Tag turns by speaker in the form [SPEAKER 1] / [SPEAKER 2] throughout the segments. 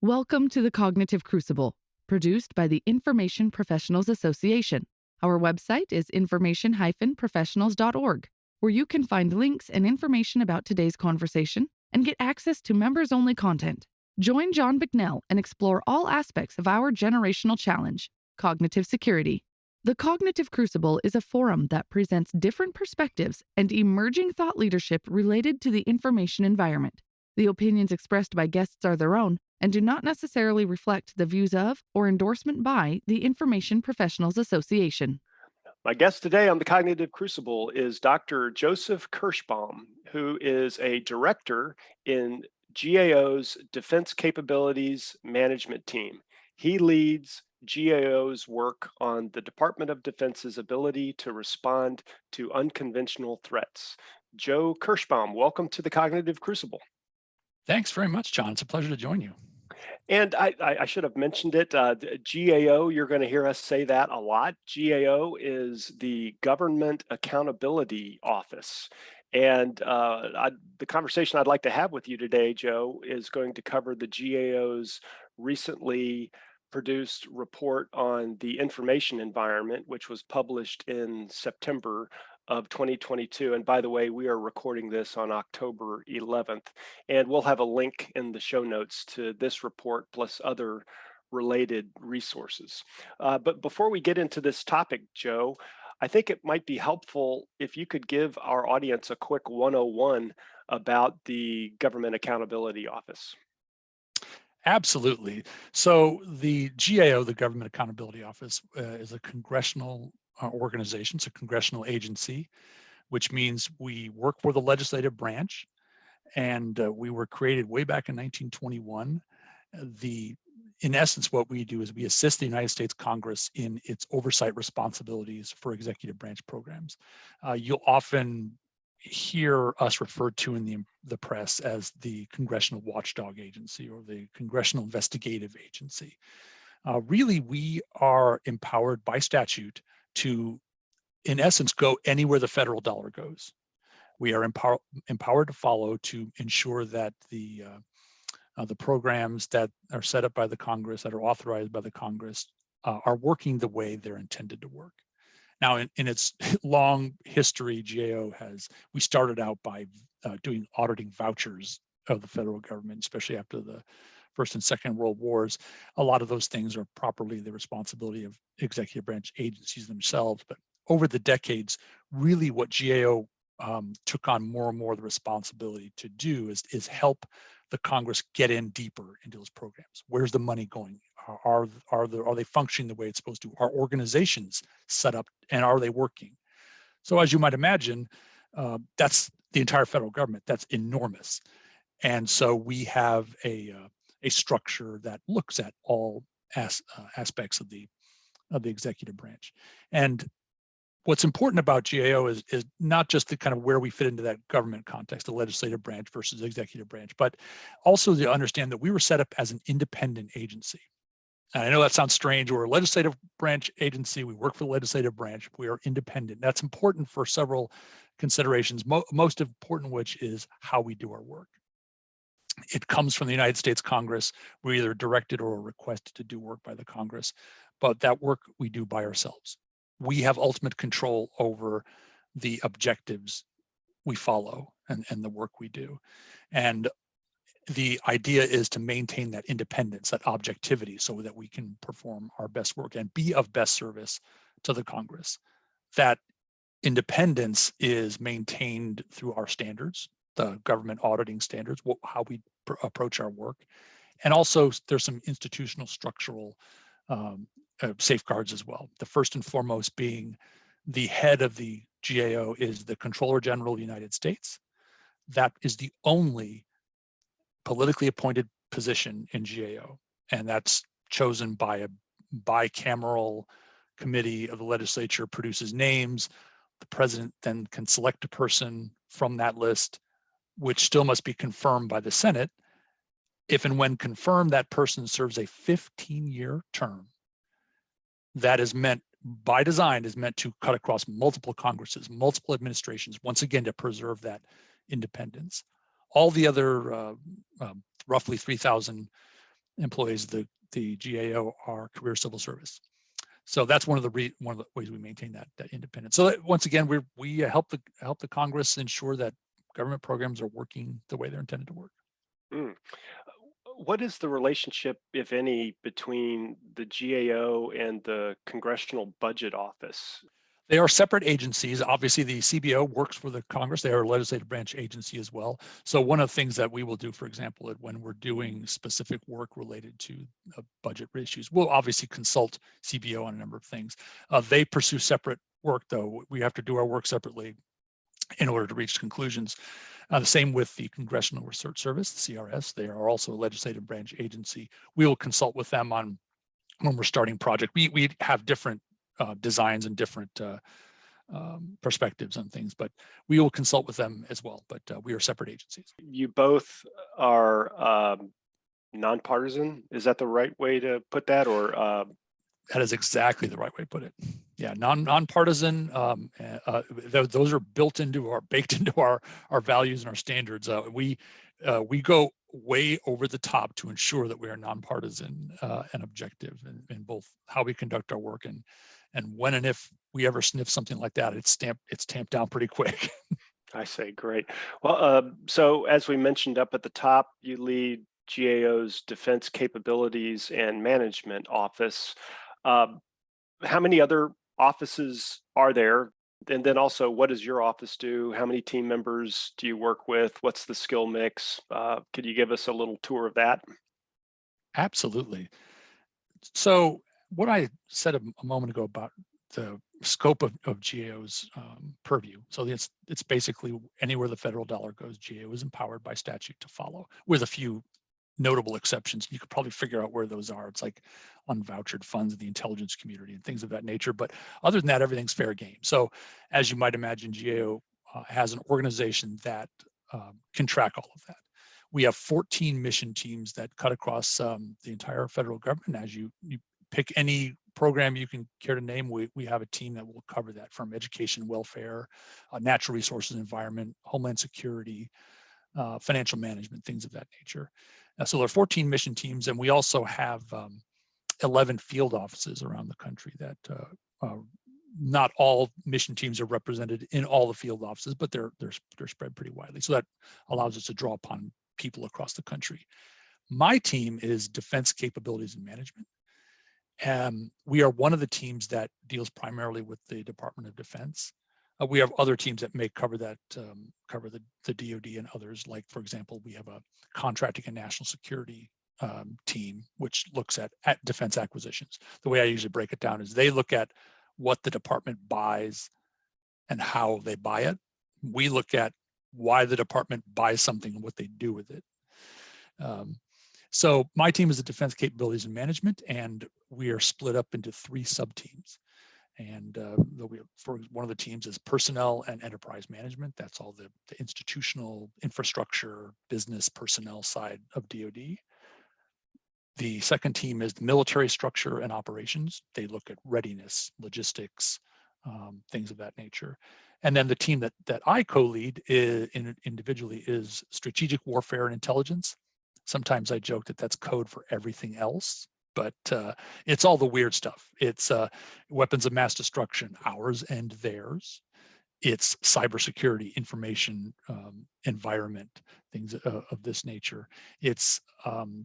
[SPEAKER 1] Welcome to the Cognitive Crucible, produced by the Information Professionals Association. Our website is information-professionals.org, where you can find links and information about today's conversation and get access to members-only content. Join John Bicknell and explore all aspects of our generational challenge, cognitive security. The Cognitive Crucible is a forum that presents different perspectives and emerging thought leadership related to the information environment. The opinions expressed by guests are their own and do not necessarily reflect the views of or endorsement by the Information Professionals Association.
[SPEAKER 2] My guest today on the Cognitive Crucible is Dr. Joseph Kirschbaum, who is a director in GAO's Defense Capabilities Management Team. He leads GAO's work on the Department of Defense's ability to respond to unconventional threats. Joe Kirschbaum, welcome to the Cognitive Crucible.
[SPEAKER 3] Thanks very much, John. It's a pleasure to join you.
[SPEAKER 2] And I should have mentioned it, GAO, you're going to hear us say that a lot. GAO is the Government Accountability Office. And the conversation I'd like to have with you today, Joe, is going to cover the GAO's recently produced report on the information environment, which was published in September of 2022. And by the way, we are recording this on October 11th, and we'll have a link in the show notes to this report plus other related resources. But before we get into this topic, Joe, I think it might be helpful if you could give our audience a quick 101 about the Government Accountability Office.
[SPEAKER 3] Absolutely. So the GAO, the Government Accountability Office, is a congressional organization. It's a congressional agency, which means we work for the legislative branch, and we were created way back in 1921. In essence, what we do is we assist the United States Congress in its oversight responsibilities for executive branch programs. You'll often hear us referred to in the press as the Congressional Watchdog Agency or the Congressional Investigative Agency. Really, we are empowered by statute to, in essence, go anywhere the federal dollar goes. We are empowered to follow to ensure that the programs that are set up by the Congress, that are authorized by the Congress, are working the way they're intended to work. Now, in its long history, we started out by doing auditing vouchers of the federal government, especially after the First and Second World Wars. A lot of those things are properly the responsibility of executive branch agencies themselves. But over the decades, really what GAO took on more and more the responsibility to do is help the Congress get in deeper into those programs. Where's the money going? Are they functioning the way it's supposed to? Are organizations set up and are they working? So as you might imagine, that's the entire federal government. That's enormous. And so we have a structure that looks at all aspects of the executive branch. And what's important about GAO is not just the kind of where we fit into that government context, the legislative branch versus the executive branch, but also to understand that we were set up as an independent agency. And I know that sounds strange. We're a legislative branch agency. We work for the legislative branch. We are independent. That's important for several considerations, most important which is how we do our work. It comes from the United States Congress. We're either directed or requested to do work by the Congress, but that work we do by ourselves. We have ultimate control over the objectives we follow and the work we do. And the idea is to maintain that independence, that objectivity, so that we can perform our best work and be of best service to the Congress. That independence is maintained through our standards, the government auditing standards, how we approach our work. And also there's some institutional structural safeguards as well. The first and foremost being the head of the GAO is the Comptroller General of the United States. That is the only politically appointed position in GAO, and that's chosen by a bicameral committee of the legislature, produces names. The president then can select a person from that list, which still must be confirmed by the Senate. If and when confirmed, that person serves a 15-year term. That is meant, by design, is meant to cut across multiple Congresses, multiple administrations, once again, to preserve that independence. All the other roughly 3,000 employees of the GAO are career civil service. So that's one of the ways we maintain that independence. So that, once again, we help the Congress ensure that government programs are working the way they're intended to work.
[SPEAKER 2] Mm. What is the relationship, if any, between the GAO and the Congressional Budget Office?
[SPEAKER 3] They are separate agencies. Obviously, the CBO works for the Congress. They are a legislative branch agency as well. So one of the things that we will do, for example, when we're doing specific work related to budget issues, we'll obviously consult CBO on a number of things. They pursue separate work, though. We have to do our work separately in order to reach conclusions. The same with the Congressional Research Service, the CRS. They are also a legislative branch agency. We will consult with them on when we're starting project. We have different designs and different perspectives on things, but we will consult with them as well. But we are separate agencies.
[SPEAKER 2] You both are nonpartisan. Is that the right way to put that, or?
[SPEAKER 3] That is exactly the right way to put it. Yeah, nonpartisan. Those are baked into our values and our standards. We go way over the top to ensure that we are nonpartisan and objective in both how we conduct our work and when and if we ever sniff something like that, it's tamped down pretty quick.
[SPEAKER 2] I say, great. Well, so as we mentioned up at the top, you lead GAO's Defense Capabilities and Management Office. How many other offices are there? And then also, what does your office do? How many team members do you work with? What's the skill mix? Could you give us a little tour of that?
[SPEAKER 3] Absolutely. So what I said a moment ago about the scope of GAO's purview. So it's basically anywhere the federal dollar goes, GAO is empowered by statute to follow, with a few notable exceptions. You could probably figure out where those are. It's like unvouchered funds of the intelligence community and things of that nature. But other than that, everything's fair game. So as you might imagine, GAO has an organization that can track all of that. We have 14 mission teams that cut across the entire federal government. As you pick any program you can care to name, we have a team that will cover that, from education, welfare, natural resources, environment, homeland security, financial management, things of that nature. So there are 14 mission teams, and we also have 11 field offices around the country that not all mission teams are represented in all the field offices, but they're spread pretty widely. So that allows us to draw upon people across the country. My team is Defense Capabilities and Management. We are one of the teams that deals primarily with the Department of Defense. We have other teams that may cover that, cover the DoD and others. Like, for example, we have a contracting and national security team, which looks at defense acquisitions. The way I usually break it down is they look at what the department buys and how they buy it. We look at why the department buys something and what they do with it. So my team is the Defense Capabilities and Management, and we are split up into 3 sub-teams. And for one of the teams is Personnel and Enterprise Management. That's all the institutional infrastructure, business personnel side of DoD. The second team is the Military Structure and Operations. They look at readiness, logistics, things of that nature. And then the team that I co-lead individually is Strategic Warfare and Intelligence. Sometimes I joke that that's code for everything else, but it's all the weird stuff. It's weapons of mass destruction, ours and theirs. It's cybersecurity, information, environment, things of this nature. It's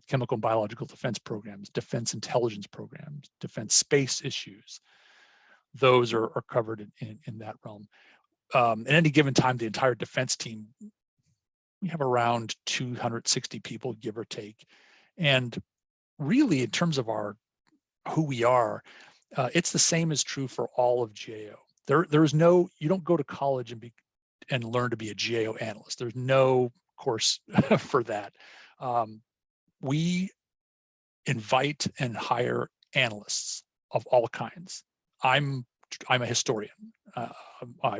[SPEAKER 3] chemical and biological defense programs, defense intelligence programs, defense space issues. Those are covered in that realm. At any given time, the entire defense team, we have around 260 people, give or take. And really, in terms of who we are, it's the same as true for all of GAO. There's no, you don't go to college and learn to be a GAO analyst. There's no course for that. We invite and hire analysts of all kinds. I'm a historian. I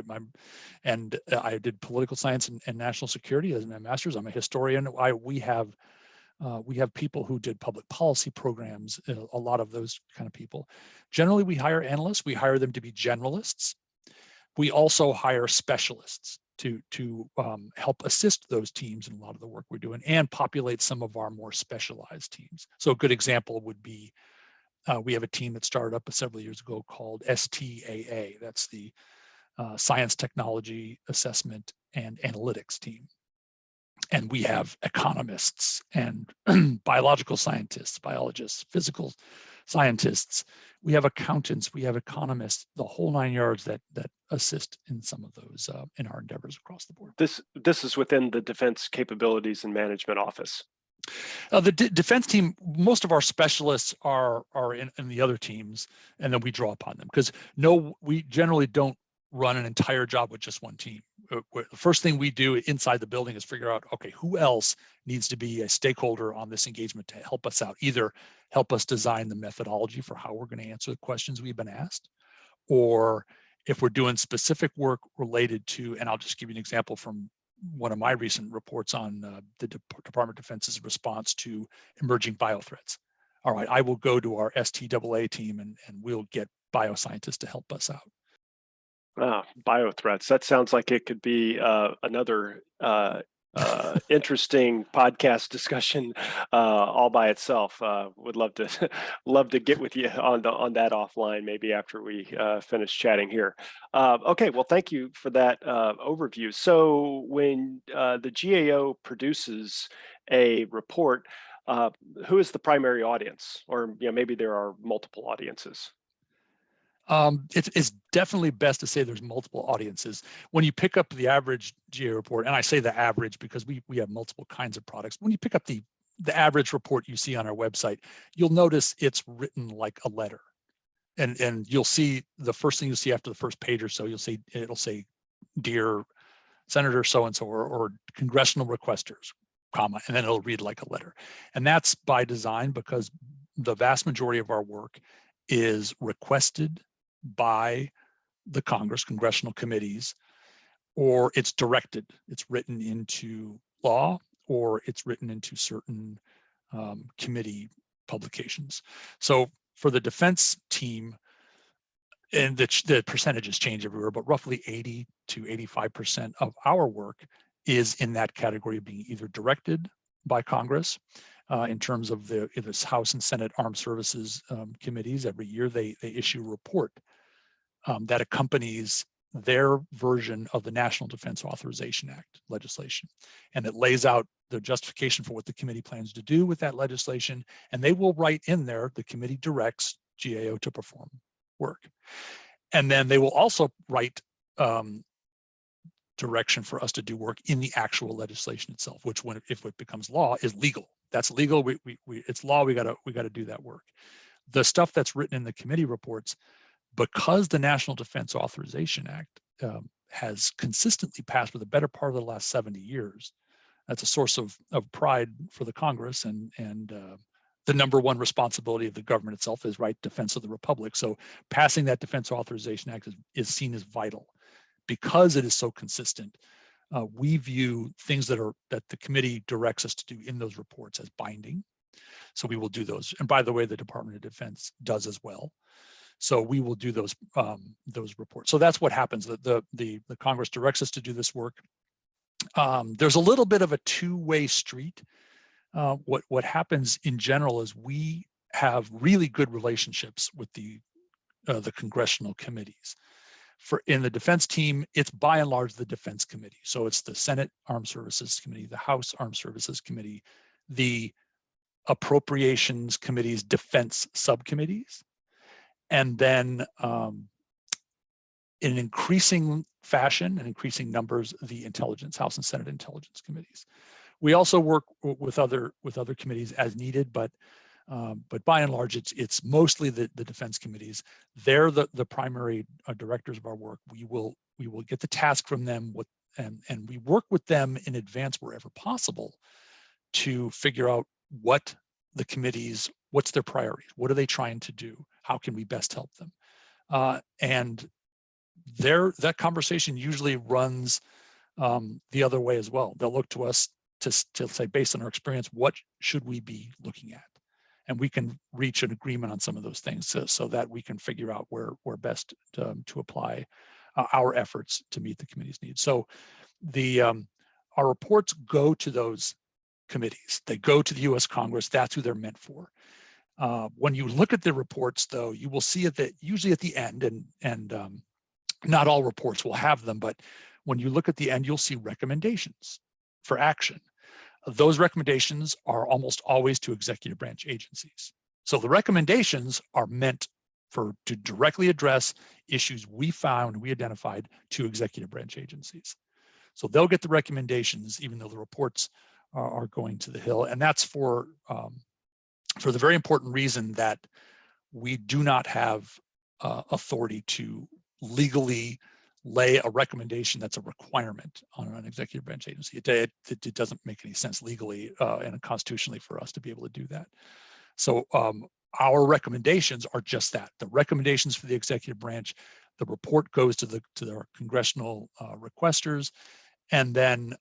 [SPEAKER 3] did political science and national security as my master's. I'm a historian. We have people who did public policy programs, a lot of those kind of people. Generally, we hire analysts. We hire them to be generalists. We also hire specialists. to help assist those teams in a lot of the work we're doing and populate some of our more specialized teams. So a good example would be we have a team that started up several years ago called STAA. That's the Science, Technology, Assessment, and Analytics team. And we have economists and biological scientists, biologists, physical scientists. We have accountants, we have economists, the whole 9 yards that assist in some of those in our endeavors across the board.
[SPEAKER 2] This is within the Defense Capabilities and Management Office.
[SPEAKER 3] The defense team, most of our specialists are in the other teams, and then we draw upon them because we generally don't run an entire job with just one team. The first thing we do inside the building is figure out, okay, who else needs to be a stakeholder on this engagement to help us out, either help us design the methodology for how we're going to answer the questions we've been asked, or if we're doing specific work related to, and I'll just give you an example from one of my recent reports on the Department of Defense's response to emerging biothreats. All right, I will go to our STAA team and we'll get bioscientists to help us out.
[SPEAKER 2] Biothreats. That sounds like it could be another interesting podcast discussion all by itself. Would love to get with you on that offline, maybe after we finish chatting here. Okay, well, thank you for that overview. So when the GAO produces a report, who is the primary audience, or maybe there are multiple audiences?
[SPEAKER 3] It's definitely best to say there's multiple audiences. When you pick up the average GAO report, and I say the average because we have multiple kinds of products. When you pick up the average report you see on our website, you'll notice it's written like a letter. And you'll see the first thing you'll see after the first page or so, it'll say, "Dear Senator so-and-so," or "Congressional requesters," comma, and then it'll read like a letter. And that's by design because the vast majority of our work is requested by the congressional committees, or it's directed, it's written into law, or it's written into certain committee publications. So for the defense team, and the percentages change everywhere, but roughly 80 to 85% of our work is in that category of being either directed by Congress, in terms of the House and Senate Armed Services committees. Every year they issue a report that accompanies their version of the National Defense Authorization Act legislation. And it lays out the justification for what the committee plans to do with that legislation. And they will write in there, the committee directs GAO to perform work. And then they will also write direction for us to do work in the actual legislation itself, which if it becomes law is legal. That's legal, it's law, we gotta do that work. The stuff that's written in the committee reports, because the National Defense Authorization Act has consistently passed for the better part of the last 70 years, that's a source of pride for the Congress, and the number one responsibility of the government itself is defense of the Republic. So passing that Defense Authorization Act is seen as vital. Because it is so consistent, we view things that the committee directs us to do in those reports as binding. So we will do those. And by the way, the Department of Defense does as well. So we will do those reports. So that's what happens. The Congress directs us to do this work. There's a little bit of a two-way street. What happens in general is we have really good relationships with the congressional committees. In the defense team, it's by and large the defense committee. So it's the Senate Armed Services Committee, the House Armed Services Committee, the Appropriations Committee's defense subcommittees, and then in increasing fashion and increasing numbers, the House and Senate Intelligence Committees. We also work with other committees as needed, but by and large, it's mostly the defense committees. They're the primary directors of our work. We will get the task from them, and we work with them in advance wherever possible to figure out what the committees, what's their priorities, what are they trying to do, how can we best help them, and that conversation usually runs the other way as well. They'll look to us to say, based on our experience, what should we be looking at? And we can reach an agreement on some of those things so that we can figure out where best to apply our efforts to meet the committee's needs. So our reports go to those committees. They go to the U.S. Congress. That's who they're meant for. When you look at the reports, though, you will see that usually at the end, and not all reports will have them, but when you look at the end, you'll see recommendations for action. Those recommendations are almost always to executive branch agencies. So the recommendations are meant to directly address issues we identified to executive branch agencies. So they'll get the recommendations, even though the reports are going to the Hill. And that's for the very important reason that we do not have authority to legally lay a recommendation that's a requirement on an executive branch agency. It doesn't make any sense legally and constitutionally for us to be able to do that. So our recommendations are just that, the recommendations for the executive branch. The report goes to their congressional requesters, and then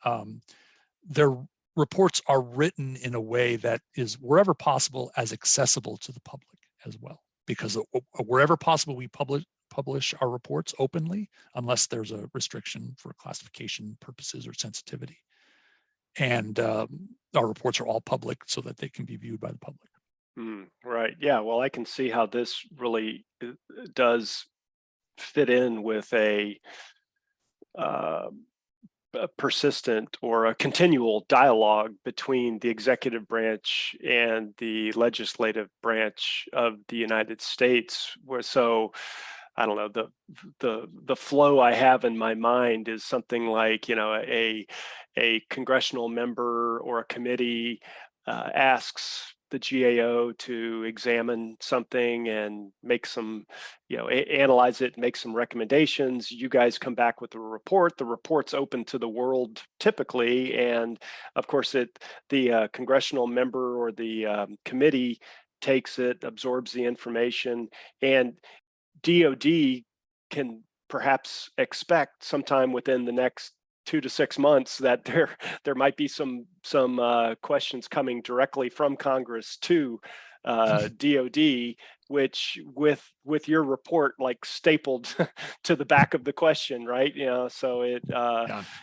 [SPEAKER 3] their reports are written in a way that is, wherever possible, as accessible to the public as well. Because wherever possible, we publish our reports openly, unless there's a restriction for classification purposes or sensitivity. And our reports are all public so that they can be viewed by the public.
[SPEAKER 2] Right. Yeah. Well, I can see how this really does fit in with a persistent or a continual dialogue between the executive branch and the legislative branch of the United States. I don't know, the flow I have in my mind is something like, a congressional member or a committee asks the GAO to examine something and make some, analyze it, make some recommendations. You guys come back with a report. The report's open to the world typically, and of course, the congressional member or the committee takes it, absorbs the information, and DOD can perhaps expect sometime within the next 2 to 6 months that there might be some questions coming directly from Congress to DOD, which with your report like stapled to the back of the question, right? So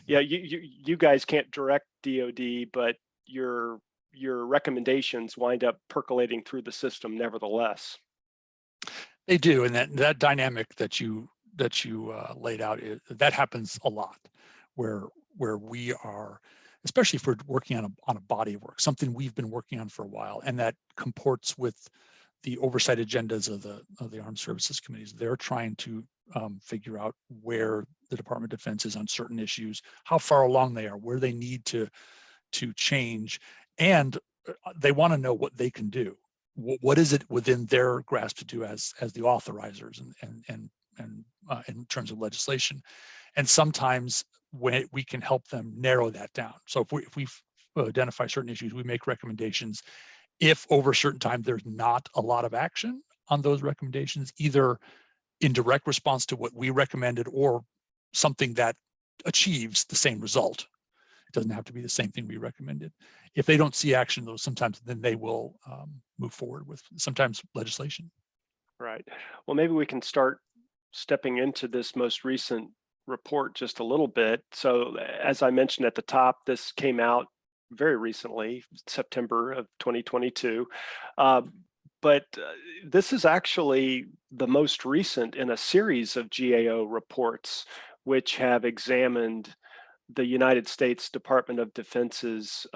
[SPEAKER 2] you guys can't direct DOD, but your recommendations wind up percolating through the system nevertheless.
[SPEAKER 3] They do, and that dynamic that you laid out, that happens a lot, where we are, especially if we're working on a body of work, something we've been working on for a while, and that comports with the oversight agendas of the Armed Services Committees. They're trying to figure out where the Department of Defense is on certain issues, how far along they are, where they need to change, and they want to know what they can do. What is it within their grasp to do as the authorizers and in terms of legislation? And sometimes we can help them narrow that down. So if we identify certain issues, we make recommendations. If over a certain time there's not a lot of action on those recommendations, either in direct response to what we recommended or something that achieves the same result, it doesn't have to be the same thing we recommended. If they don't see action, though, sometimes then they will move forward with sometimes legislation.
[SPEAKER 2] Right. Well, maybe we can start stepping into this most recent report just a little bit. So as I mentioned at the top, this came out very recently, September of 2022. But this is actually the most recent in a series of GAO reports, which have examined the United States Department of Defense's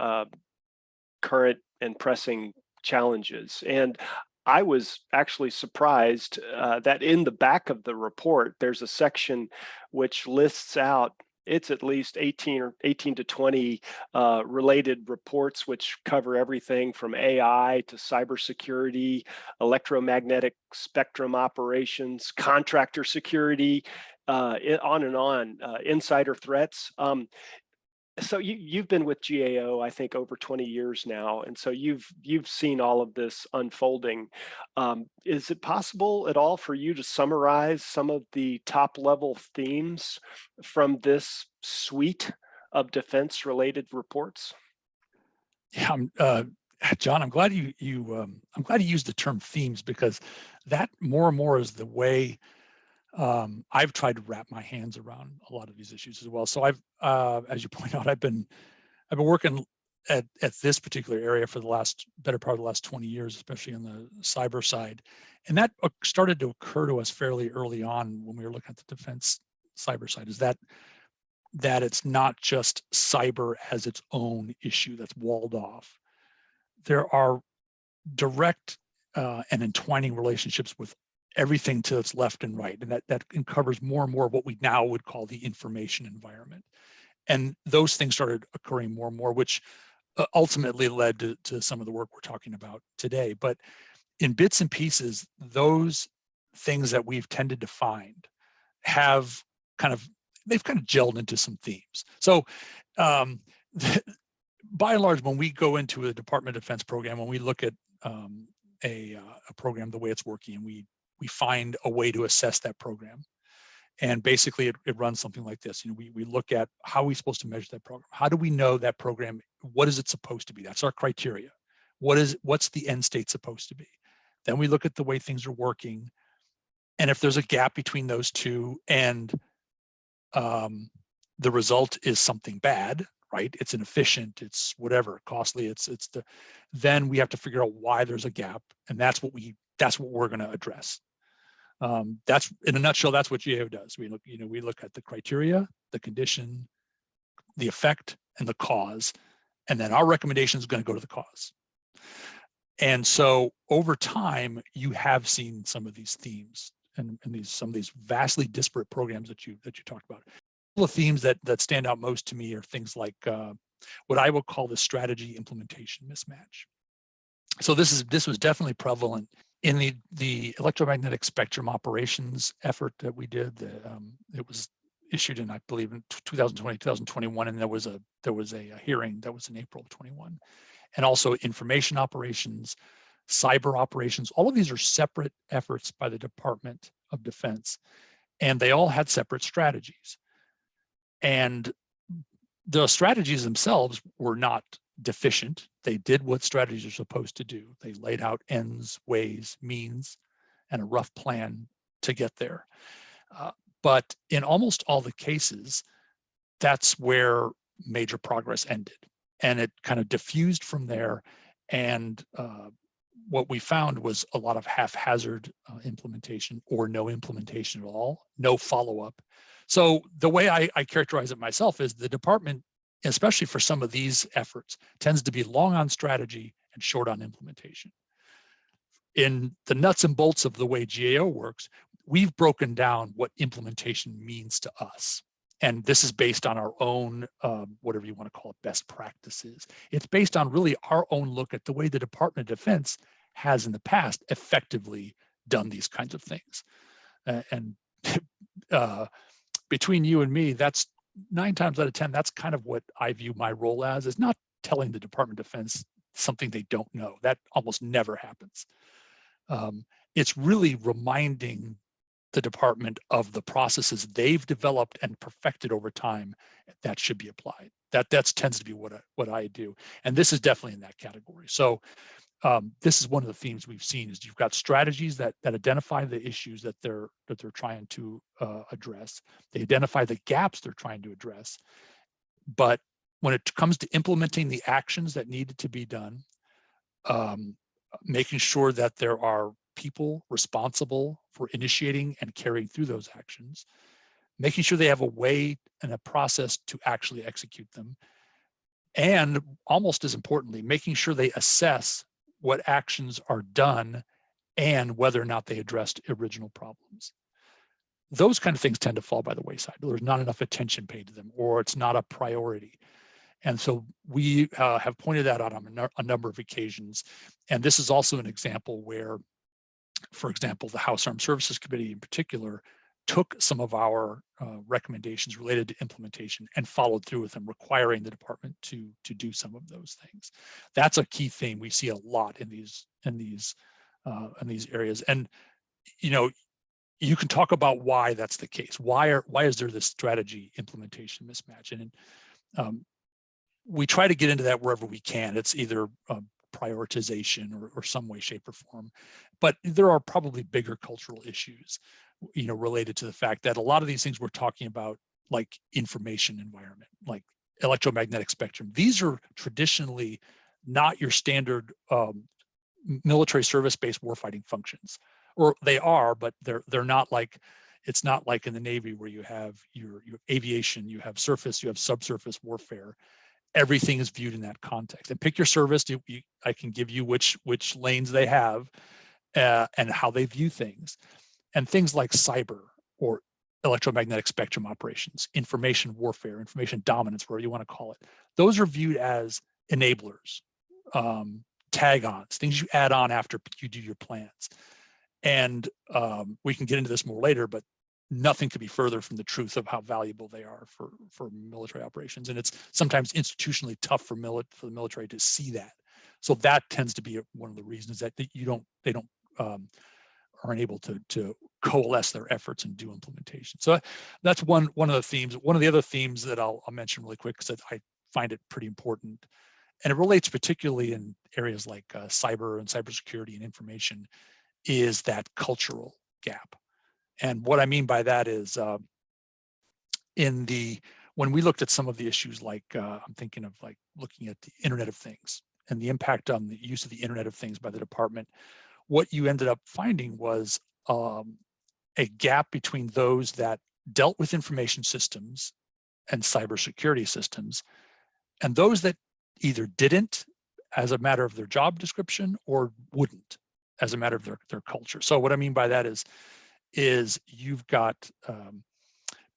[SPEAKER 2] current and pressing challenges. And I was actually surprised that in the back of the report, there's a section which lists out, it's at least 18 to 20 related reports, which cover everything from AI to cybersecurity, electromagnetic spectrum operations, contractor security, on and on, insider threats. So you've been with GAO, I think, over 20 years now, and so you've seen all of this unfolding. Is it possible at all for you to summarize some of the top level themes from this suite of defense-related reports?
[SPEAKER 3] Yeah, John, I'm glad you used the term themes, because that more and more is the way I've tried to wrap my hands around a lot of these issues as well. So I've, as you point out, I've been working at this particular area for the better part of the last 20 years, especially on the cyber side. And that started to occur to us fairly early on when we were looking at the defense cyber side, is that it's not just cyber as its own issue that's walled off. There are direct and entwining relationships with everything to its left and right. And that covers more and more of what we now would call the information environment. And those things started occurring more and more, which ultimately led to some of the work we're talking about today. But in bits and pieces, those things that we've tended to find have they've kind of gelled into some themes. So by and large, when we go into a Department of Defense program, when we look at a program, the way it's working, and we find a way to assess that program. And basically it runs something like this. We look at how are we supposed to measure that program? How do we know that program, what is it supposed to be? That's our criteria. What's the end state supposed to be? Then we look at the way things are working. And if there's a gap between those two and the result is something bad, right? It's inefficient, it's whatever, costly, then we have to figure out why there's a gap. And that's what we're going to address. That's, in a nutshell, that's what GAO does. We look at the criteria, the condition, the effect, and the cause, and then our recommendation is going to go to the cause. And so over time, you have seen some of these themes and some of these vastly disparate programs that you talked about. The themes that stand out most to me are things like what I would call the strategy implementation mismatch. So this was definitely prevalent in the electromagnetic spectrum operations effort that we did. It was issued in, I believe, in 2020, 2021, and there was a hearing that was in April of 21. And also information operations, cyber operations. All of these are separate efforts by the Department of Defense, and they all had separate strategies. And the strategies themselves were not deficient. They did what strategies are supposed to do. They laid out ends, ways, means, and a rough plan to get there. But in almost all the cases, that's where major progress ended. And it kind of diffused from there. And what we found was a lot of haphazard implementation or no implementation at all, no follow-up. So the way I characterize it myself is the department, especially for some of these efforts, tends to be long on strategy and short on implementation. In the nuts and bolts of the way GAO works, we've broken down what implementation means to us. And this is based on our own, whatever you want to call it, best practices. It's based on really our own look at the way the Department of Defense has in the past effectively done these kinds of things. And between you and me, that's 9 times out of 10, that's kind of what I view my role as, is not telling the Department of Defense something they don't know. That almost never happens. It's really reminding the department of the processes they've developed and perfected over time that should be applied. That tends to be what I do. And this is definitely in that category. So this is one of the themes we've seen, is you've got strategies that identify the issues that they're trying to address. They identify the gaps they're trying to address. But when it comes to implementing the actions that needed to be done, making sure that there are people responsible for initiating and carrying through those actions, making sure they have a way and a process to actually execute them, and almost as importantly, making sure they assess what actions are done and whether or not they addressed original problems. Those kind of things tend to fall by the wayside. There's not enough attention paid to them, or it's not a priority. And so we have pointed that out on a number of occasions. And this is also an example where, for example, the House Armed Services Committee in particular took some of our recommendations related to implementation and followed through with them, requiring the department to do some of those things. That's a key theme we see a lot in these areas. And you can talk about why that's the case. Why is there this strategy implementation mismatch? And we try to get into that wherever we can. It's either prioritization or some way, shape, or form. But there are probably bigger cultural issues, related to the fact that a lot of these things we're talking about, like information environment, like electromagnetic spectrum, these are traditionally not your standard military service-based warfighting functions, or they are, but they're not like, it's not like in the Navy where you have your aviation, you have surface, you have subsurface warfare. Everything is viewed in that context. And pick your service. I can give you which lanes they have and how they view things. And things like cyber or electromagnetic spectrum operations, information warfare, information dominance, whatever you want to call it, those are viewed as enablers, tag-ons, things you add on after you do your plans. And we can get into this more later, but nothing could be further from the truth of how valuable they are for military operations. And it's sometimes institutionally tough for the military to see that. So that tends to be one of the reasons that they don't aren't able to coalesce their efforts and do implementation. So that's one of the themes. One of the other themes that I'll mention really quick, because I find it pretty important, and it relates particularly in areas like cyber and cybersecurity and information, is that cultural gap. And what I mean by that is when we looked at some of the issues, like I'm thinking of like looking at the Internet of Things and the impact on the use of the Internet of Things by the department, what you ended up finding was a gap between those that dealt with information systems and cybersecurity systems, and those that either didn't as a matter of their job description or wouldn't as a matter of their culture. So what I mean by that is you've got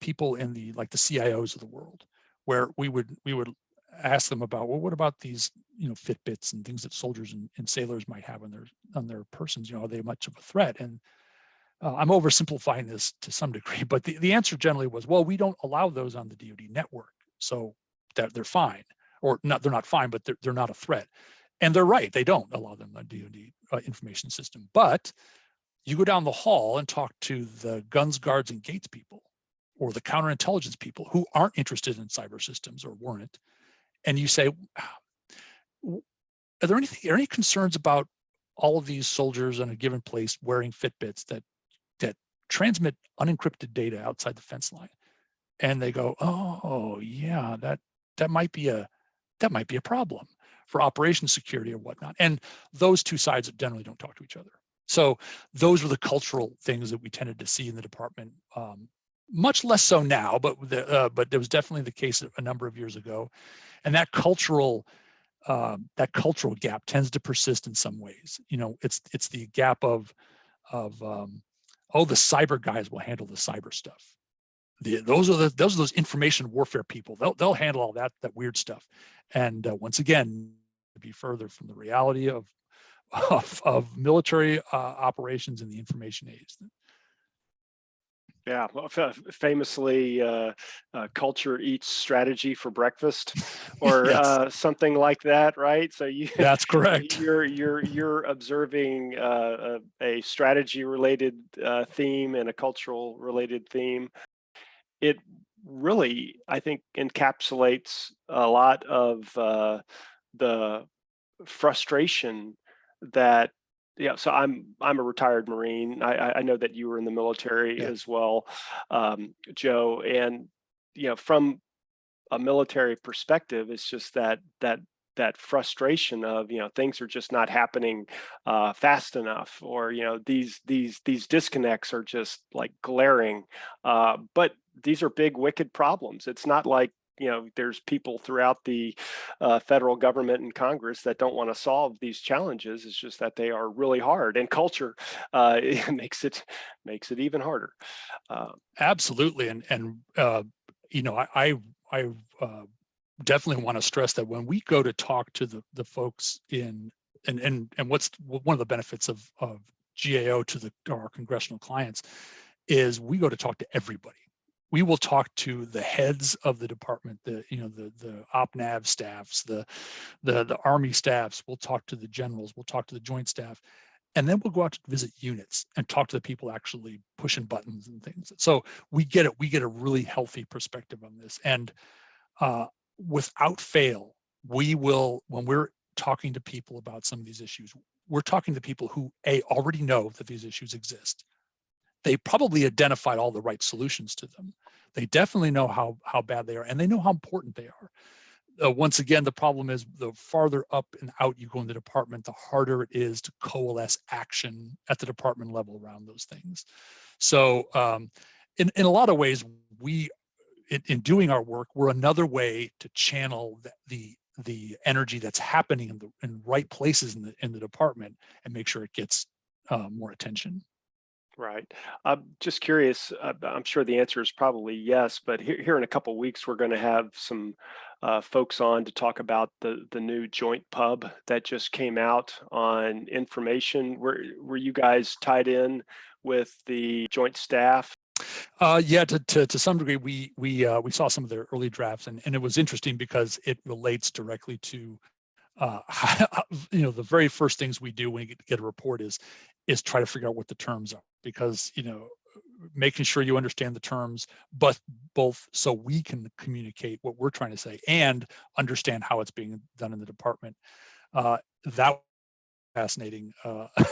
[SPEAKER 3] people in the CIOs of the world, where we would ask them about, well, what about these Fitbits and things that soldiers and sailors might have on their persons? Are they much of a threat? And I'm oversimplifying this to some degree, but the answer generally was, well, we don't allow those on the DoD network, so that they're fine, or not. They're not fine, but they're not a threat. And they're right; they don't allow them on DoD information system. But you go down the hall and talk to the guns, guards, and gates people, or the counterintelligence people who aren't interested in cyber systems or weren't, and you say, are there any concerns about all of these soldiers in a given place wearing Fitbits that transmit unencrypted data outside the fence line? And they go, oh yeah, that might be a problem for operations security or whatnot. And those two sides generally don't talk to each other. So those were the cultural things that we tended to see in the department. Much less so now, but there was definitely the case a number of years ago. And that cultural gap tends to persist in some ways. It's the gap of the cyber guys will handle the cyber stuff. Those are those information warfare people. They'll handle all that weird stuff. And once again, to be further from the reality of military operations in the information age.
[SPEAKER 2] Yeah, well, famously, culture eats strategy for breakfast, or
[SPEAKER 3] Yes.
[SPEAKER 2] Something like that, right? So
[SPEAKER 3] That's correct.
[SPEAKER 2] You're observing a strategy-related theme and a cultural-related theme. It really, I think, encapsulates a lot of the frustration that. Yeah, so I'm a retired Marine. I know that you were in the military
[SPEAKER 3] Yeah.
[SPEAKER 2] as well, Joe. And from a military perspective, it's just that frustration of things are just not happening fast enough, or these disconnects are just like glaring. But these are big, wicked problems. It's not like there's people throughout the federal government and Congress that don't want to solve these challenges. It's just that they are really hard, and culture it makes it even harder.
[SPEAKER 3] Absolutely, and I definitely want to stress that when we go to talk to the folks in and what's one of the benefits of GAO to our congressional clients is we go to talk to everybody. We will talk to the heads of the department, the OpNav staffs, the Army staffs. We'll talk to the generals. We'll talk to the Joint Staff, and then we'll go out to visit units and talk to the people actually pushing buttons and things. So we get a really healthy perspective on this. And without fail, we will, when we're talking to people about some of these issues, we're talking to people who already know that these issues exist. They probably identified all the right solutions to them. They definitely know how bad they are, and they know how important they are. Once again, the problem is the farther up and out you go in the department, the harder it is to coalesce action at the department level around those things. So in a lot of ways, we, in doing our work, we're another way to channel the energy that's happening in right places in the department and make sure it gets more attention.
[SPEAKER 2] Right. I'm just curious. I'm sure the answer is probably yes, but here in a couple weeks, we're going to have some folks on to talk about the new joint pub that just came out on information. Were you guys tied in with the joint staff?
[SPEAKER 3] Yeah, to some degree, we saw some of their early drafts, and it was interesting because it relates directly to the very first things we do when we get a report is try to figure out what the terms are, because making sure you understand the terms, but both so we can communicate what we're trying to say and understand how it's being done in the department. That was fascinating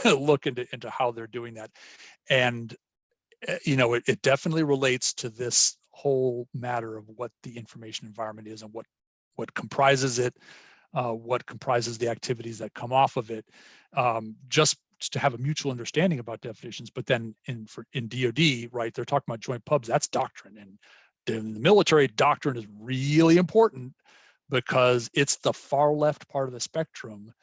[SPEAKER 3] look into how they're doing that, and it definitely relates to this whole matter of what the information environment is and what comprises it, what comprises the activities that come off of it, just to have a mutual understanding about definitions. But then in DoD, right, they're talking about joint pubs. That's doctrine, and in the military, doctrine is really important because it's the far left part of the spectrum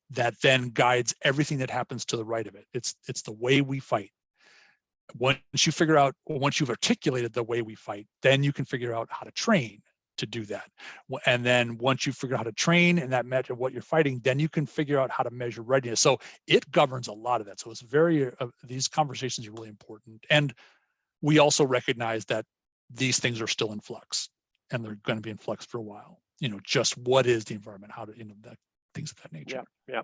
[SPEAKER 3] that then guides everything that happens to the right of it. It's the way we fight. Once you've articulated the way we fight, then you can figure out how to train to do that. And then once you figure out how to train and that measure what you're fighting, then you can figure out how to measure readiness. So it governs a lot of that. So it's these conversations are really important. And we also recognize that these things are still in flux, and they're going to be in flux for a while. Just what is the environment, how to, things of that nature.
[SPEAKER 2] Yeah.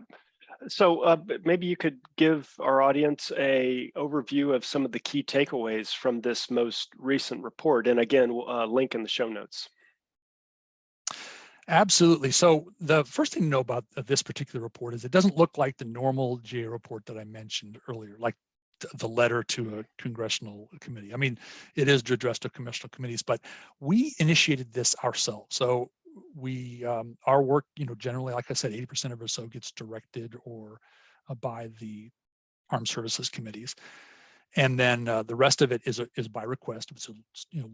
[SPEAKER 2] So maybe you could give our audience a overview of some of the key takeaways from this most recent report. And again, link in the show notes.
[SPEAKER 3] Absolutely. So the first thing to know about this particular report is it doesn't look like the normal GAO report that I mentioned earlier, like the letter to a congressional committee. I mean, it is addressed to congressional committees, but we initiated this ourselves. So our work, generally, like I said, 80% of it or so gets directed or by the armed services committees. And then the rest of it is by request. It's a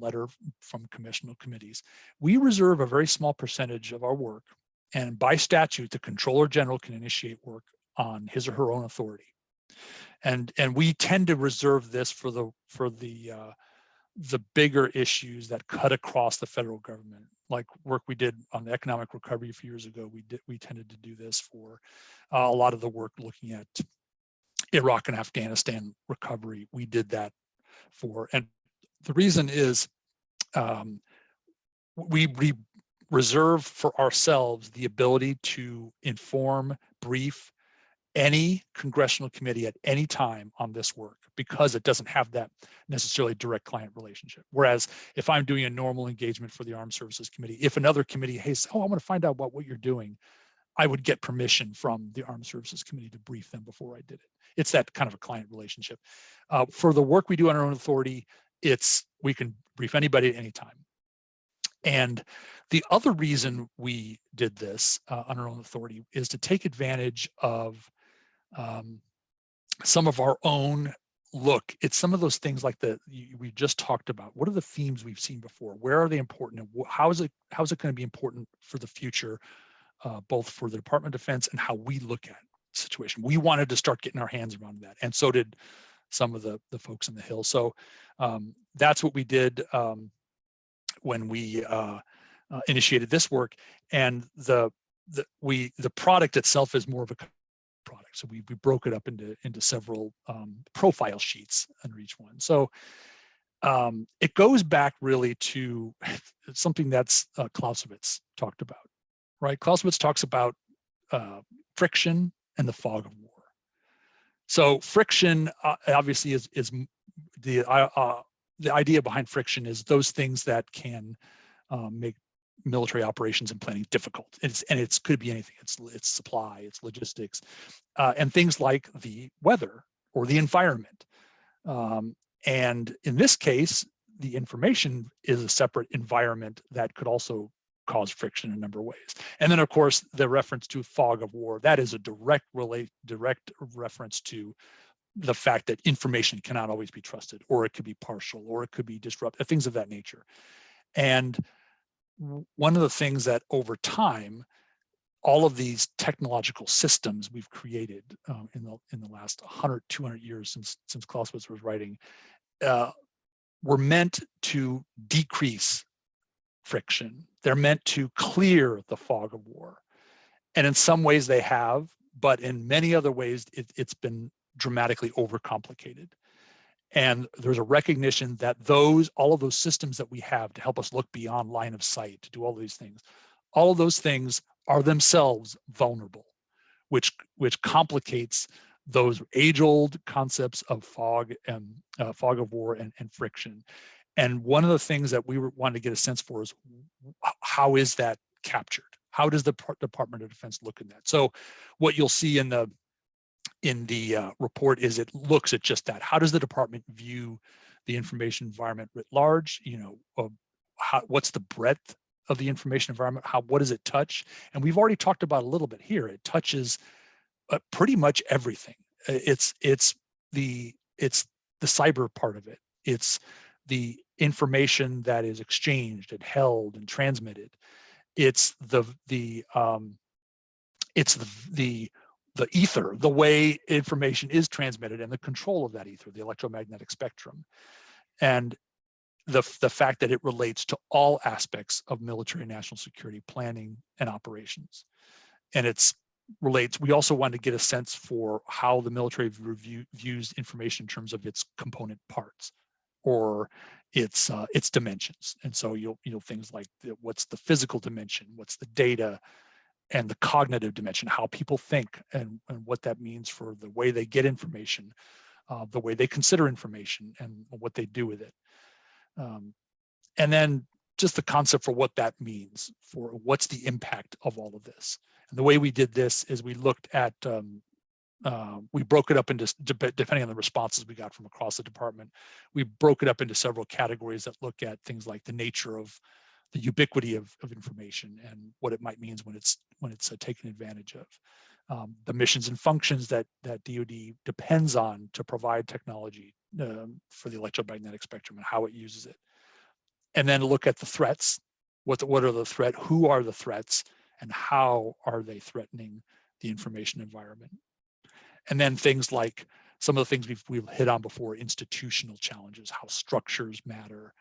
[SPEAKER 3] letter from congressional committees. We reserve a very small percentage of our work, and by statute, the Controller General can initiate work on his or her own authority. And we tend to reserve this for the bigger issues that cut across the federal government, like work we did on the economic recovery a few years ago. We tended to do this for a lot of the work looking at Iraq and Afghanistan recovery. We did that for, and the reason is we reserve for ourselves the ability to inform, brief any congressional committee at any time on this work, because it doesn't have that necessarily direct client relationship. Whereas if I'm doing a normal engagement for the Armed Services Committee, if another committee, hey, I want to find out what you're doing, I would get permission from the Armed Services Committee to brief them before I did it. It's that kind of a client relationship. For the work we do on our own authority, we can brief anybody at any time. And the other reason we did this on our own authority is to take advantage of some of our own look. It's some of those things like we just talked about. What are the themes we've seen before? Where are they important? And how is it going to be important for the future, both for the Department of Defense and how we look at the situation? We wanted to start getting our hands around that, and so did some of the folks in the Hill. So that's what we did when we initiated this work. And the product itself is more of a product. So we broke it up into several profile sheets under each one. So it goes back really to something that's Clausewitz talked about, right? Clausewitz talks about friction and the fog of war. So friction obviously is the idea behind friction is those things that can make military operations and planning difficult. It could be anything. It's supply, it's logistics, and things like the weather or the environment. And in this case, the information is a separate environment that could also cause friction in a number of ways. And then, of course, the reference to fog of war, that is a direct reference to the fact that information cannot always be trusted, or it could be partial, or it could be disruptive, things of that nature. And one of the things that over time, all of these technological systems we've created in the last 100, 200 years since Clausewitz was writing, were meant to decrease friction. They're meant to clear the fog of war. And in some ways they have, but in many other ways, it's been dramatically overcomplicated. And there's a recognition that all of those systems that we have to help us look beyond line of sight, to do all of these things, all of those things are themselves vulnerable, which complicates those age-old concepts of fog and fog of war and friction. And one of the things that we wanted to get a sense for is, how is that captured? How does the Department of Defense look at that? So what you'll see in the report is it looks at just that. How does the department view the information environment writ large? What's the breadth of the information environment? What does it touch? And we've already talked about a little bit here. It touches pretty much everything. It's the cyber part of it. It's the information that is exchanged and held and transmitted. It's the ether, the way information is transmitted, and the control of that ether, the electromagnetic spectrum, and the fact that it relates to all aspects of military and national security planning and operations. And we also wanted to get a sense for how the military views information in terms of its component parts or its dimensions. And so you'll things like what's the physical dimension, what's the data, and the cognitive dimension, how people think and what that means for the way they get information, the way they consider information, and what they do with it. And then just the concept for what that means, for what's the impact of all of this. And the way we did this is we looked at, we broke it up into, depending on the responses we got from across the department, we broke it up into several categories that look at things like the nature of the ubiquity of information and what it might mean when it's taken advantage of. The missions and functions that DoD depends on to provide technology for the electromagnetic spectrum and how it uses it. And then look at the threats. What are the threats? Who are the threats? And how are they threatening the information environment? And then things like some of the things we've hit on before, institutional challenges, how structures matter,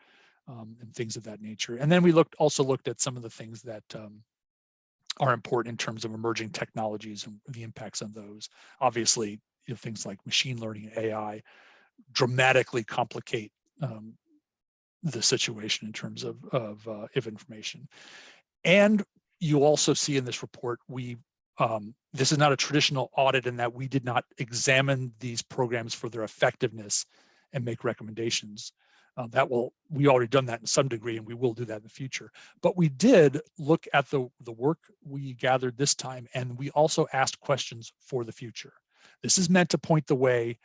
[SPEAKER 3] and things of that nature. And then we also looked at some of the things that are important in terms of emerging technologies and the impacts on those. Obviously, things like machine learning and AI dramatically complicate the situation in terms of information. And you also see in this report, this is not a traditional audit in that we did not examine these programs for their effectiveness and make recommendations. We already done that in some degree, and we will do that in the future. But we did look at the work we gathered this time, and we also asked questions for the future. This is meant to point the way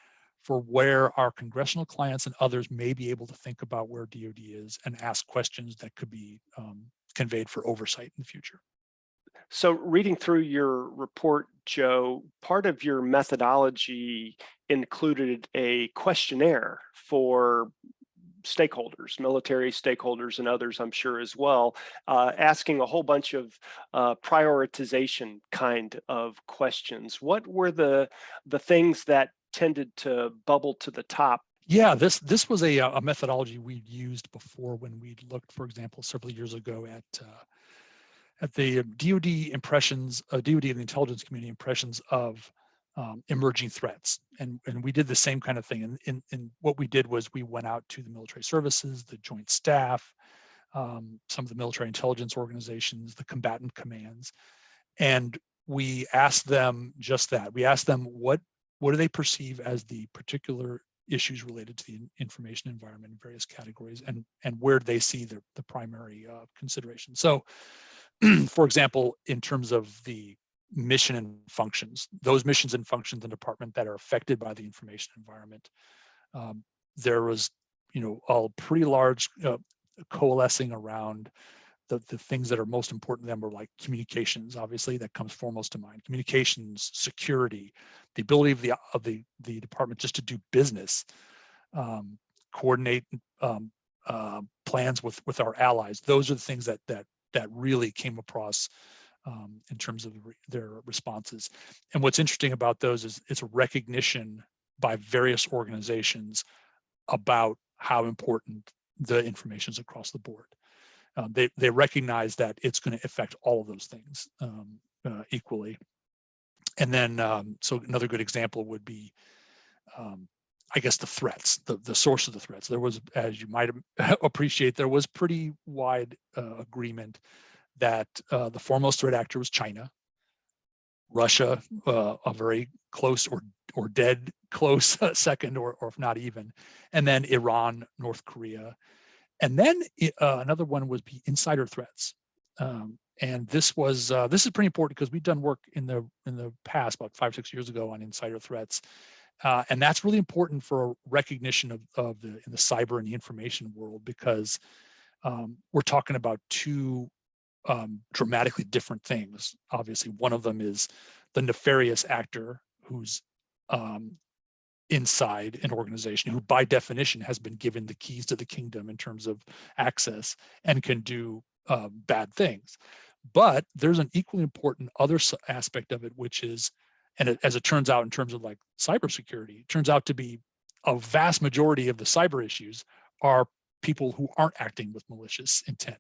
[SPEAKER 3] for where our congressional clients and others may be able to think about where DoD is and ask questions that could be conveyed for oversight in the future.
[SPEAKER 2] So reading through your report, Joe, part of your methodology included a questionnaire for stakeholders, military stakeholders and others, I'm sure as well, asking a whole bunch of prioritization kind of questions. What were the things that tended to bubble to the top?
[SPEAKER 3] Yeah, this was a methodology we'd used before when we looked, for example, several years ago at the DoD impressions, DoD and the intelligence community impressions of emerging threats. And we did the same kind of thing. And what we did was we went out to the military services, the joint staff, some of the military intelligence organizations, the combatant commands, and we asked them just that. We asked them what do they perceive as the particular issues related to the information environment in various categories, and where they see the primary consideration. So, for example, in terms of the mission and functions, those missions and functions in the department that are affected by the information environment, there was, a pretty large coalescing around the things that are most important to them were like communications. Obviously, that comes foremost to mind. Communications, security, the ability of the department just to do business, coordinate plans with our allies. Those are the things that really came across in terms of their responses. And what's interesting about those is it's a recognition by various organizations about how important the information is across the board. They recognize that it's going to affect all of those things equally. And then, so another good example would be, I guess, the threats, the source of the threats. There was, as you might appreciate, there was pretty wide agreement that the foremost threat actor was China, Russia, a very close or dead close second, or if not even, and then Iran, North Korea. And then another one would be insider threats, and this is pretty important because we've done work in the past, about 5-6 years ago, on insider threats, and that's really important for recognition of in the cyber and the information world, because we're talking about two dramatically different things. Obviously, one of them is the nefarious actor who's inside an organization, who by definition has been given the keys to the kingdom in terms of access and can do bad things. But there's an equally important other aspect of it, which is, and as it turns out in terms of like cybersecurity, it turns out to be a vast majority of the cyber issues are people who aren't acting with malicious intent.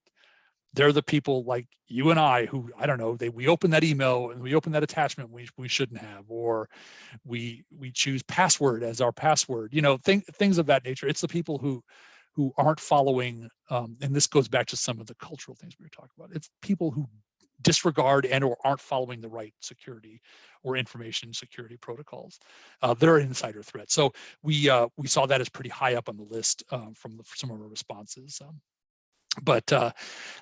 [SPEAKER 3] They're the people like you and I who, I don't know, we open that email and we open that attachment we shouldn't have, or we choose password as our password, things of that nature. It's the people who aren't following, and this goes back to some of the cultural things we were talking about. It's people who disregard and or aren't following the right security or information security protocols. They're insider threats. So we saw that as pretty high up on the list from some of our responses. But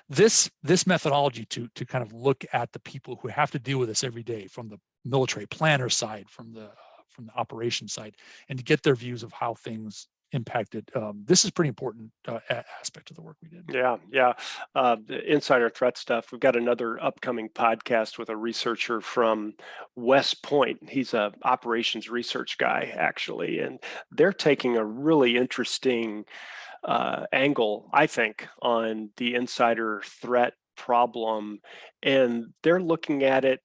[SPEAKER 3] this methodology to kind of look at the people who have to deal with this every day, from the military planner side, from the operations side, and to get their views of how things impacted, this is pretty important aspect of the work we did.
[SPEAKER 2] Yeah. The insider threat stuff. We've got another upcoming podcast with a researcher from West Point. He's a operations research guy, actually, and they're taking a really interesting angle, I think, on the insider threat problem, and they're looking at it.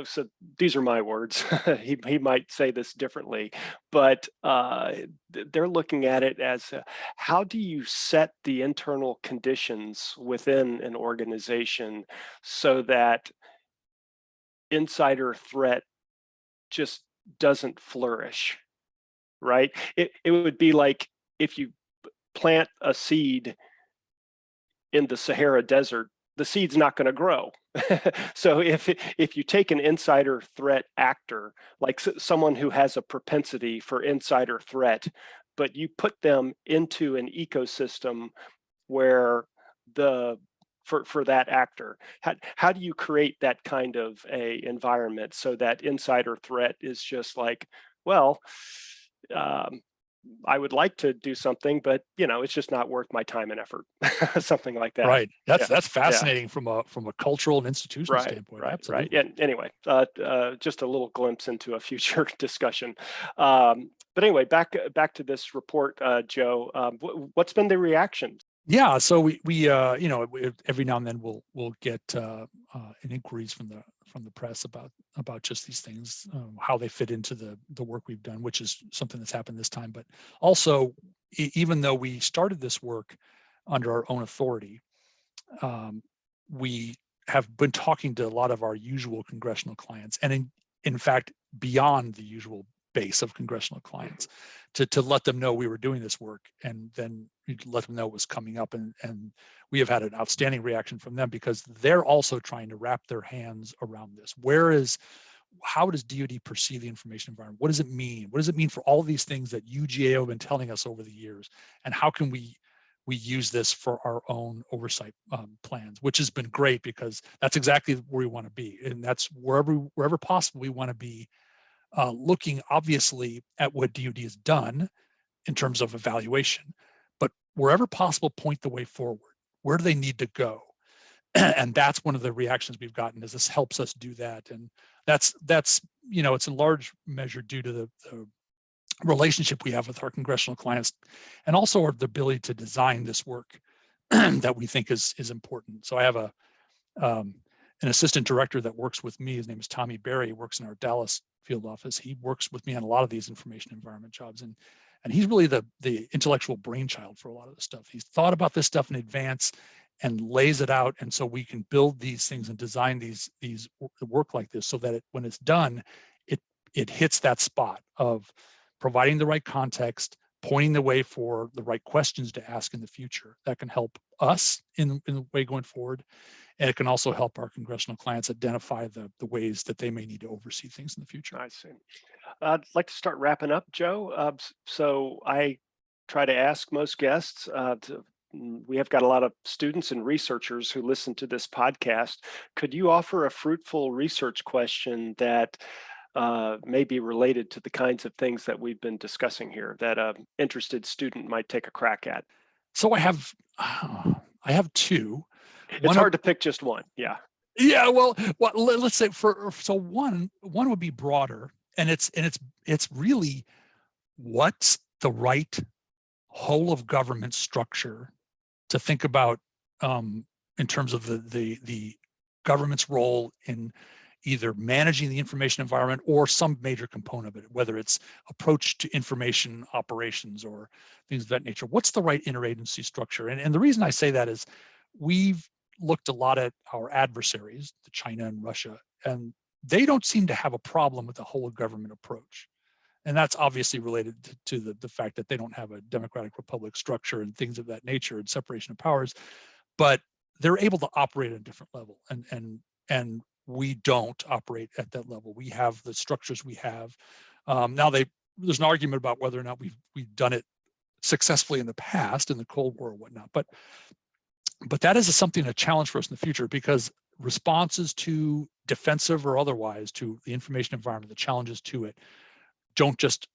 [SPEAKER 2] So these are my words. he might say this differently, but they're looking at it as how do you set the internal conditions within an organization so that insider threat just doesn't flourish, right? It would be like if you plant a seed in the Sahara Desert, the seed's not going to grow. So if you take an insider threat actor, like someone who has a propensity for insider threat, but you put them into an ecosystem where for that actor, how do you create that kind of a environment so that insider threat is just like, well, I would like to do something, but it's just not worth my time and effort. Something like that.
[SPEAKER 3] Right. That's fascinating from a cultural and institutional standpoint.
[SPEAKER 2] Right.
[SPEAKER 3] Absolutely.
[SPEAKER 2] And anyway, just a little glimpse into a future discussion. But anyway, back to this report, Joe. What's been the reaction?
[SPEAKER 3] Yeah, so we every now and then we'll get inquiries from the press about just these things, how they fit into the work we've done, which is something that's happened this time. But also, even though we started this work under our own authority, we have been talking to a lot of our usual congressional clients, and in fact beyond the usual base of congressional clients, to let them know we were doing this work, and then let them know it was coming up, and we have had an outstanding reaction from them, because they're also trying to wrap their hands around this. Where is how does DoD perceive the information environment? What does it mean? What does it mean for all of these things that you, GAO, have been telling us over the years? And how can we use this for our own oversight plans, which has been great, because that's exactly where we want to be. And that's wherever possible, we want to be looking obviously at what DoD has done in terms of evaluation, but wherever possible, point the way forward. Where do they need to go? And that's one of the reactions we've gotten, is this helps us do that. And that's it's in large measure due to the relationship we have with our congressional clients, and also our the ability to design this work that we think is important. So I have an assistant director that works with me. His name is Tommy Berry. He works in our Dallas field office. He works with me on a lot of these information environment jobs, and he's really the intellectual brainchild for a lot of this stuff. He's thought about this stuff in advance and lays it out, and so we can build these things and design these work like this, so that when it's done, it hits that spot of providing the right context, pointing the way for the right questions to ask in the future. That can help us in the way going forward, and it can also help our congressional clients identify the ways that they may need to oversee things in the future.
[SPEAKER 2] I see. I'd like to start wrapping up, Joe. So I try to ask most guests. We have got a lot of students and researchers who listen to this podcast. Could you offer a fruitful research question that may be related to the kinds of things that we've been discussing here, that an interested student might take a crack at?
[SPEAKER 3] So I have two.
[SPEAKER 2] It's hard to pick just one. Yeah.
[SPEAKER 3] Yeah. Well, let's say one would be broader, and it's really, what's the right whole of government structure to think about in terms of the government's role in either managing the information environment or some major component of it, whether it's approach to information operations or things of that nature. What's the right interagency structure? And the reason I say that is, we've looked a lot at our adversaries, the China and Russia, and they don't seem to have a problem with the whole of government approach. And that's obviously related to the fact that they don't have a democratic republic structure and things of that nature and separation of powers, but they're able to operate at a different level. And we don't operate at that level. We have the structures we have. Now there's an argument about whether or not we've done it successfully in the past, in the Cold War or whatnot, but that is a challenge for us in the future, because responses to defensive or otherwise to the information environment, the challenges to it, don't just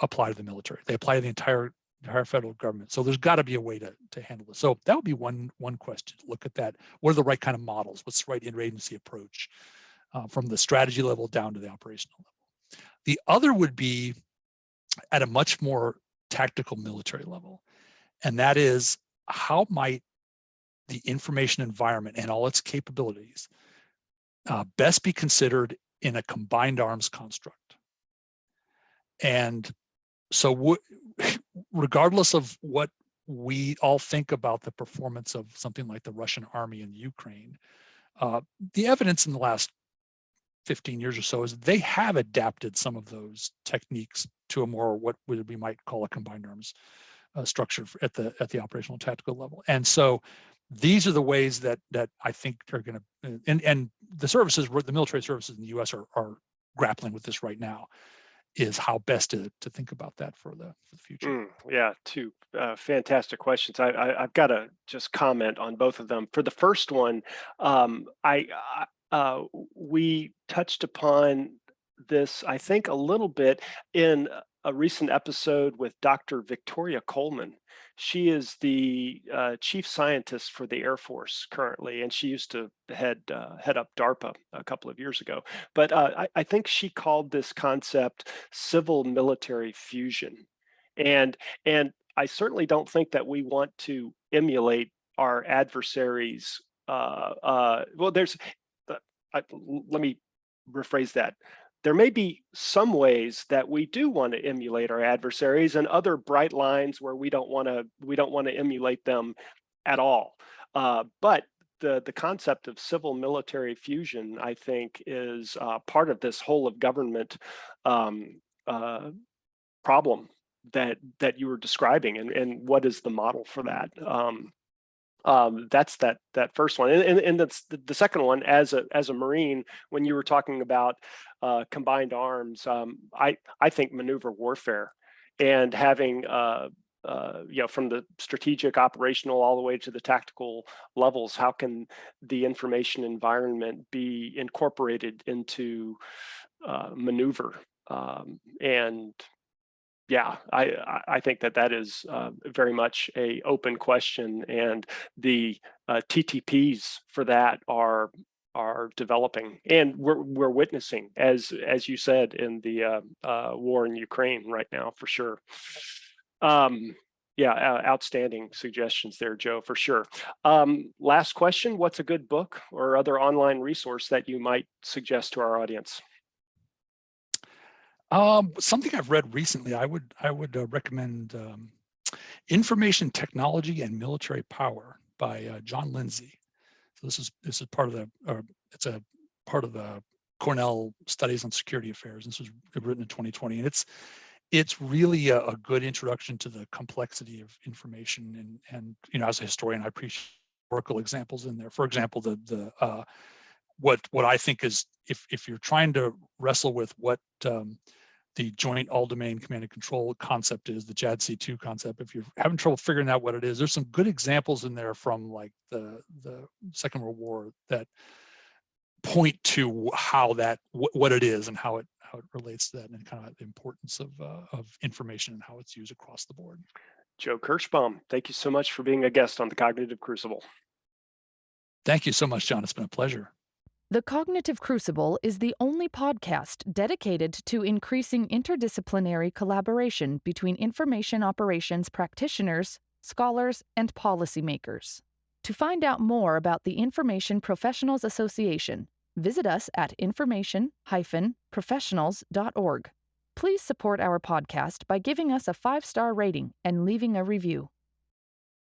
[SPEAKER 3] apply to the military. They apply to the entire federal government. So there's got to be a way to handle this. So that would be one question to look at that. What are the right kind of models? What's the right interagency approach from the strategy level down to the operational level? The other would be at a much more tactical military level. And that is, how might the information environment and all its capabilities best be considered in a combined arms construct? And so regardless of what we all think about the performance of something like the Russian army in Ukraine, the evidence in the last 15 years or so is they have adapted some of those techniques to a more, what we might call a combined arms structure at the operational tactical level. And so these are the ways that I think are going to, and the military services in the U.S. are grappling with this right now, is how best to think about that for the future.
[SPEAKER 2] Yeah, two fantastic questions. I've got to just comment on both of them. For the first one, we touched upon this, I think, a little bit in a recent episode with Dr. Victoria Coleman. She is the chief scientist for the Air Force currently, and she used to head up DARPA a couple of years ago. But I think she called this concept civil military fusion, and I certainly don't think that we want to emulate our adversaries. Let me rephrase that. There may be some ways that we do want to emulate our adversaries, and other bright lines where we don't want to emulate them at all. But the concept of civil military fusion, I think, is part of this whole of government problem that you were describing, and what is the model for that. That's that first one, and that's the second one. As a Marine, when you were talking about combined arms, I think maneuver warfare, and having from the strategic, operational, all the way to the tactical levels, how can the information environment be incorporated into maneuver? And yeah, I think that is very much a open question, and the TTPs for that are developing, and we're witnessing, as you said, in the war in Ukraine right now, for sure. Yeah, outstanding suggestions there, Joe, for sure. Last question: what's a good book or other online resource that you might suggest to our audience?
[SPEAKER 3] Something I've read recently, I would recommend Information Technology and Military Power by John Lindsay. So this is part of the it's a part of the Cornell Studies on Security Affairs. This was written in 2020, and it's really a good introduction to the complexity of information. And as a historian, I appreciate historical examples in there. For example, what I think is, if you're trying to wrestle with what the joint all-domain command and control concept is, the JADC2 concept, if you're having trouble figuring out what it is, there's some good examples in there from like the Second World War that point to how what it is and how it relates to that, and kind of the importance of information and how it's used across the board.
[SPEAKER 2] Joe Kirschbaum, thank you so much for being a guest on the Cognitive Crucible.
[SPEAKER 3] Thank you so much, John. It's been a pleasure.
[SPEAKER 1] The Cognitive Crucible is the only podcast dedicated to increasing interdisciplinary collaboration between information operations practitioners, scholars, and policymakers. To find out more about the Information Professionals Association, visit us at information-professionals.org. Please support our podcast by giving us a 5-star rating and leaving a review.